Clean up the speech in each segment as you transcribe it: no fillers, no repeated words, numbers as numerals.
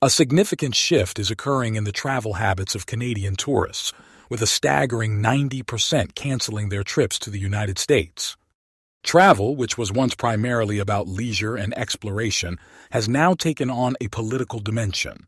A significant shift is occurring in the travel habits of Canadian tourists, with a staggering 90% canceling their trips to the United States. Travel, which was once primarily about leisure and exploration, has now taken on a political dimension.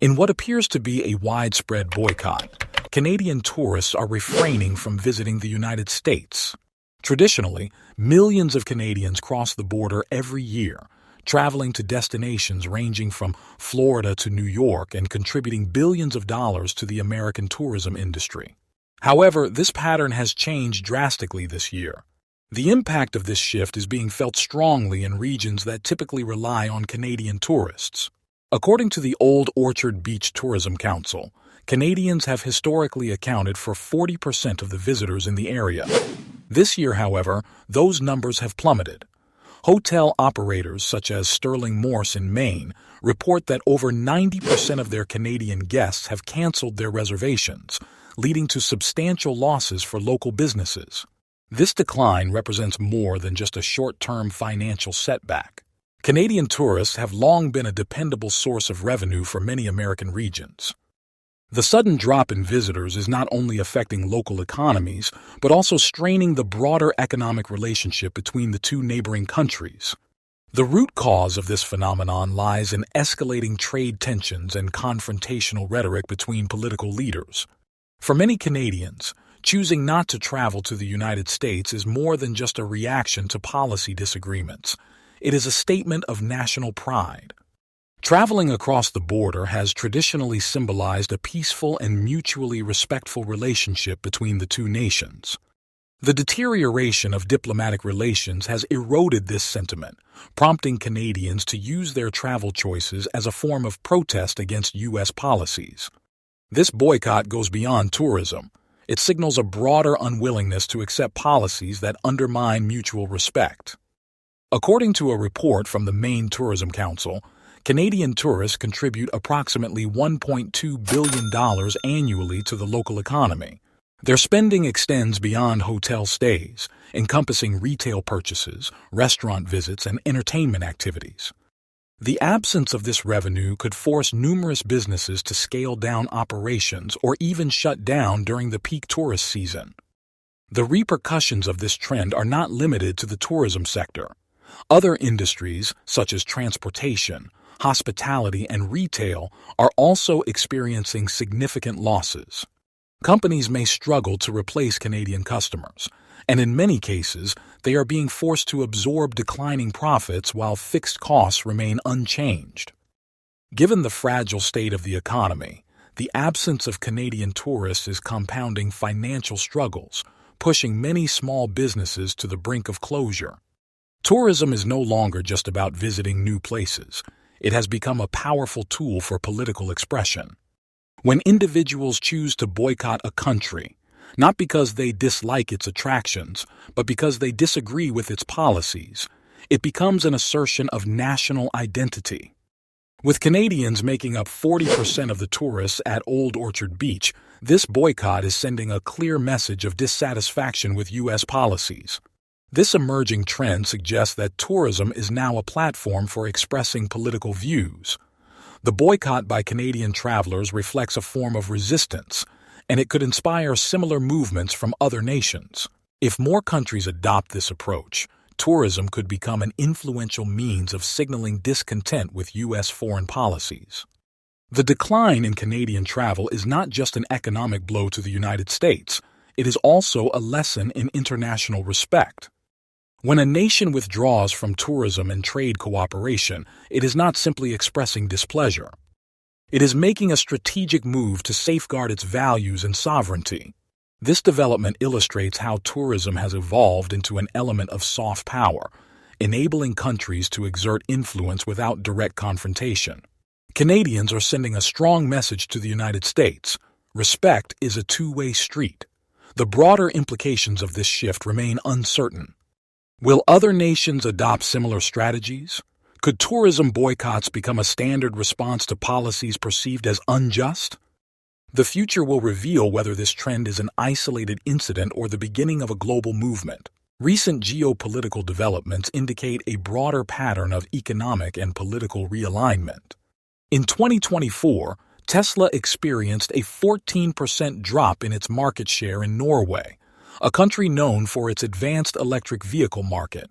In what appears to be a widespread boycott, Canadian tourists are refraining from visiting the United States. Traditionally, millions of Canadians cross the border every year, traveling to destinations ranging from Florida to New York and contributing billions of dollars to the American tourism industry. However, this pattern has changed drastically this year. The impact of this shift is being felt strongly in regions that typically rely on Canadian tourists. According to the Old Orchard Beach Tourism Council, Canadians have historically accounted for 40% of the visitors in the area. This year, however, those numbers have plummeted. Hotel operators such as Sterling Morse in Maine report that over 90% of their Canadian guests have canceled their reservations, leading to substantial losses for local businesses. This decline represents more than just a short-term financial setback. Canadian tourists have long been a dependable source of revenue for many American regions. The sudden drop in visitors is not only affecting local economies, but also straining the broader economic relationship between the two neighboring countries. The root cause of this phenomenon lies in escalating trade tensions and confrontational rhetoric between political leaders. For many Canadians, choosing not to travel to the United States is more than just a reaction to policy disagreements. It is a statement of national pride. Traveling across the border has traditionally symbolized a peaceful and mutually respectful relationship between the two nations. The deterioration of diplomatic relations has eroded this sentiment, prompting Canadians to use their travel choices as a form of protest against U.S. policies. This boycott goes beyond tourism. It signals a broader unwillingness to accept policies that undermine mutual respect. According to a report from the Maine Tourism Council, Canadian tourists contribute approximately $1.2 billion annually to the local economy. Their spending extends beyond hotel stays, encompassing retail purchases, restaurant visits, and entertainment activities. The absence of this revenue could force numerous businesses to scale down operations or even shut down during the peak tourist season. The repercussions of this trend are not limited to the tourism sector. Other industries, such as transportation, hospitality, and retail, are also experiencing significant losses. Companies may struggle to replace Canadian customers, and in many cases, they are being forced to absorb declining profits while fixed costs remain unchanged. Given the fragile state of the economy, the absence of Canadian tourists is compounding financial struggles, pushing many small businesses to the brink of closure. Tourism is no longer just about visiting new places. It has become a powerful tool for political expression. When individuals choose to boycott a country, not because they dislike its attractions, but because they disagree with its policies, it becomes an assertion of national identity. With Canadians making up 40% of the tourists at Old Orchard Beach, this boycott is sending a clear message of dissatisfaction with U.S. policies. This emerging trend suggests that tourism is now a platform for expressing political views. The boycott by Canadian travelers reflects a form of resistance, and it could inspire similar movements from other nations. If more countries adopt this approach, tourism could become an influential means of signaling discontent with U.S. foreign policies. The decline in Canadian travel is not just an economic blow to the United States, it is also a lesson in international respect. When a nation withdraws from tourism and trade cooperation, it is not simply expressing displeasure. It is making a strategic move to safeguard its values and sovereignty. This development illustrates how tourism has evolved into an element of soft power, enabling countries to exert influence without direct confrontation. Canadians are sending a strong message to the United States. Respect is a two-way street. The broader implications of this shift remain uncertain. Will other nations adopt similar strategies? Could tourism boycotts become a standard response to policies perceived as unjust? The future will reveal whether this trend is an isolated incident or the beginning of a global movement. Recent geopolitical developments indicate a broader pattern of economic and political realignment. In 2024, Tesla experienced a 14% drop in its market share in Norway, a country known for its advanced electric vehicle market.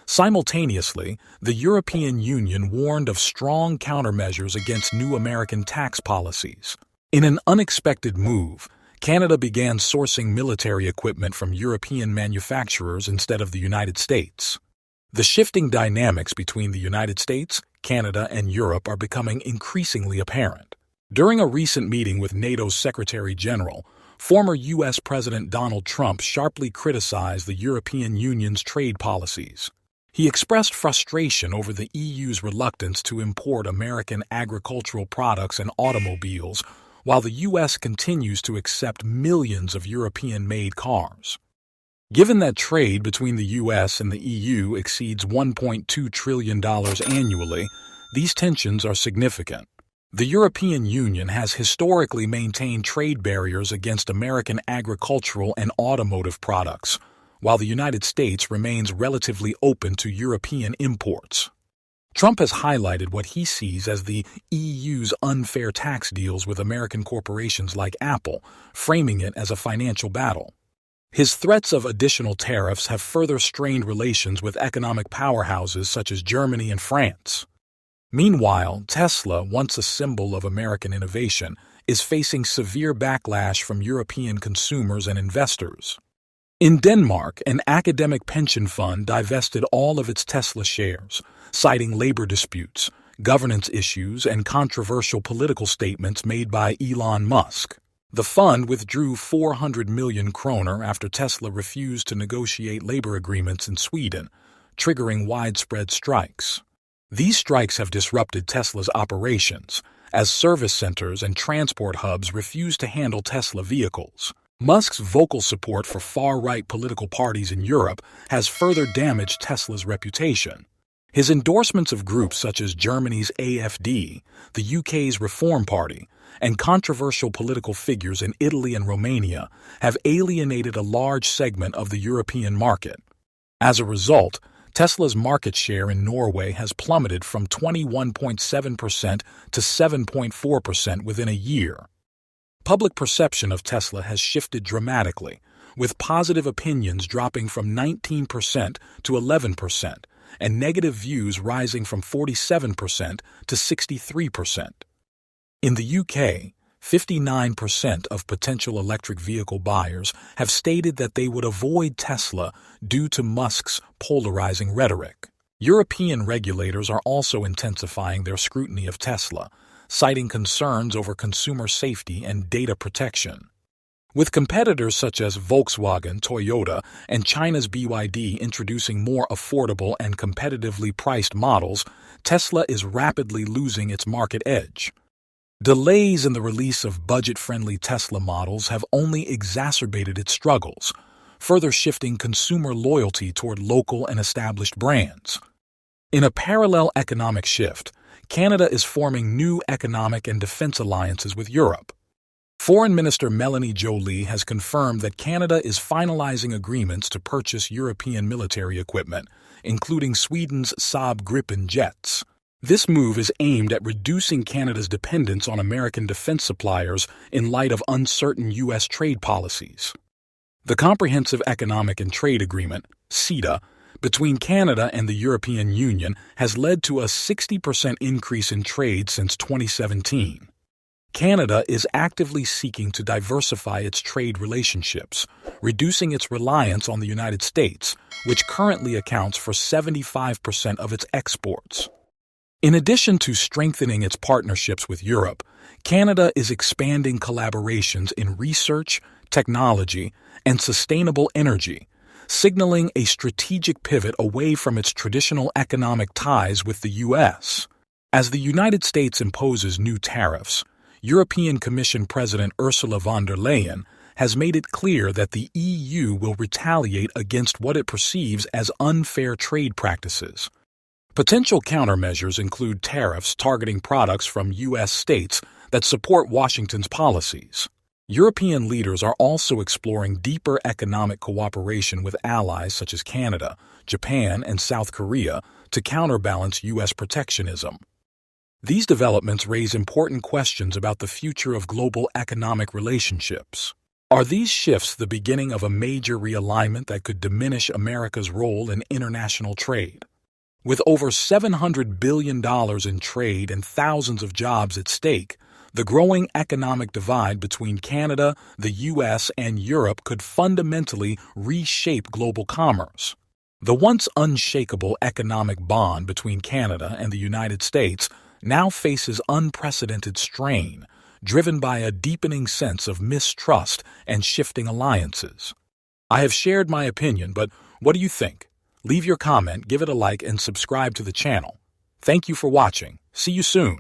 Simultaneously, the European Union warned of strong countermeasures against new American tax policies. In an unexpected move, Canada began sourcing military equipment from European manufacturers instead of the United States. The shifting dynamics between the United States, Canada, and Europe are becoming increasingly apparent. During a recent meeting with NATO's Secretary General, former U.S. President Donald Trump sharply criticized the European Union's trade policies. He expressed frustration over the EU's reluctance to import American agricultural products and automobiles, while the U.S. continues to accept millions of European-made cars. Given that trade between the U.S. and the EU exceeds $1.2 trillion annually, these tensions are significant. The European Union has historically maintained trade barriers against American agricultural and automotive products, while the United States remains relatively open to European imports. Trump has highlighted what he sees as the EU's unfair tax deals with American corporations like Apple, framing it as a financial battle. His threats of additional tariffs have further strained relations with economic powerhouses such as Germany and France. Meanwhile, Tesla, once a symbol of American innovation, is facing severe backlash from European consumers and investors. In Denmark, an academic pension fund divested all of its Tesla shares, citing labor disputes, governance issues, and controversial political statements made by Elon Musk. The fund withdrew 400 million kroner after Tesla refused to negotiate labor agreements in Sweden, triggering widespread strikes. These strikes have disrupted Tesla's operations, as service centers and transport hubs refuse to handle Tesla vehicles. Musk's vocal support for far-right political parties in Europe has further damaged Tesla's reputation. His endorsements of groups such as Germany's AfD, the UK's Reform Party, and controversial political figures in Italy and Romania have alienated a large segment of the European market. As a result, Tesla's market share in Norway has plummeted from 21.7% to 7.4% within a year. Public perception of Tesla has shifted dramatically, with positive opinions dropping from 19% to 11%, and negative views rising from 47% to 63%. In the UK, 59% of potential electric vehicle buyers have stated that they would avoid Tesla due to Musk's polarizing rhetoric. European regulators are also intensifying their scrutiny of Tesla, citing concerns over consumer safety and data protection. With competitors such as Volkswagen, Toyota, and China's BYD introducing more affordable and competitively priced models, Tesla is rapidly losing its market edge. Delays in the release of budget-friendly Tesla models have only exacerbated its struggles, further shifting consumer loyalty toward local and established brands. In a parallel economic shift, Canada is forming new economic and defense alliances with Europe. Foreign Minister Melanie Joly has confirmed that Canada is finalizing agreements to purchase European military equipment, including Sweden's Saab Gripen jets. This move is aimed at reducing Canada's dependence on American defense suppliers in light of uncertain U.S. trade policies. The Comprehensive Economic and Trade Agreement, CETA, between Canada and the European Union has led to a 60% increase in trade since 2017. Canada is actively seeking to diversify its trade relationships, reducing its reliance on the United States, which currently accounts for 75% of its exports. In addition to strengthening its partnerships with Europe, Canada is expanding collaborations in research, technology, and sustainable energy, signaling a strategic pivot away from its traditional economic ties with the U.S. As the United States imposes new tariffs, European Commission President Ursula von der Leyen has made it clear that the EU will retaliate against what it perceives as unfair trade practices. Potential countermeasures include tariffs targeting products from U.S. states that support Washington's policies. European leaders are also exploring deeper economic cooperation with allies such as Canada, Japan, and South Korea to counterbalance U.S. protectionism. These developments raise important questions about the future of global economic relationships. Are these shifts the beginning of a major realignment that could diminish America's role in international trade? With over $700 billion in trade and thousands of jobs at stake, the growing economic divide between Canada, the U.S., and Europe could fundamentally reshape global commerce. The once unshakable economic bond between Canada and the United States now faces unprecedented strain, driven by a deepening sense of mistrust and shifting alliances. I have shared my opinion, but what do you think? Leave your comment, give it a like, and subscribe to the channel. Thank you for watching. See you soon.